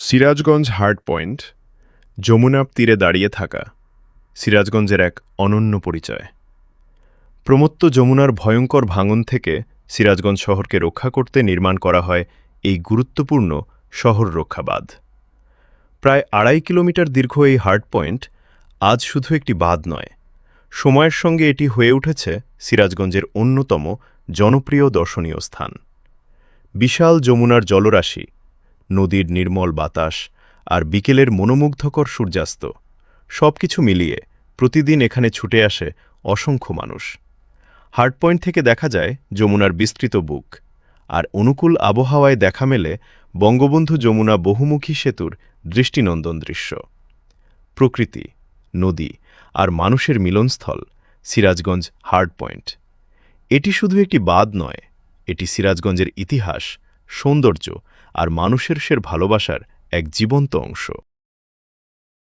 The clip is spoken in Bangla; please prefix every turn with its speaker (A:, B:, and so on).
A: সিরাজগঞ্জ হার্ড পয়েন্ট যমুনার তীরে দাঁড়িয়ে থাকা সিরাজগঞ্জের এক অনন্য পরিচয়। প্রমত্ত যমুনার ভয়ঙ্কর ভাঙন থেকে সিরাজগঞ্জ শহরকে রক্ষা করতে নির্মাণ করা হয় এই গুরুত্বপূর্ণ শহর রক্ষা বাঁধ। প্রায় ২.৫ কিলোমিটার দীর্ঘ এই হার্ড পয়েন্ট আজ শুধু একটি বাঁধ নয়, সময়ের সঙ্গে এটি হয়ে উঠেছে সিরাজগঞ্জের অন্যতম জনপ্রিয় দর্শনীয় স্থান। বিশাল যমুনার জলরাশি, নদীর নির্মল বাতাস আর বিকেলের মনোমুগ্ধকর সূর্যাস্ত সবকিছু মিলিয়ে প্রতিদিন এখানে ছুটে আসে অসংখ্য মানুষ। হার্ড পয়েন্ট থেকে দেখা যায় যমুনার বিস্তৃত বুক, আর অনুকূল আবহাওয়ায় দেখা মেলে বঙ্গবন্ধু যমুনা বহুমুখী সেতুর দৃষ্টিনন্দন দৃশ্য। প্রকৃতি, নদী আর মানুষের মিলনস্থল সিরাজগঞ্জ হার্ড পয়েন্ট। এটি শুধু একটি বাঁধ নয়, এটি সিরাজগঞ্জের ইতিহাস, সৌন্দর্য আর মানুষের ভালোবাসার এক জীবন্ত অংশ।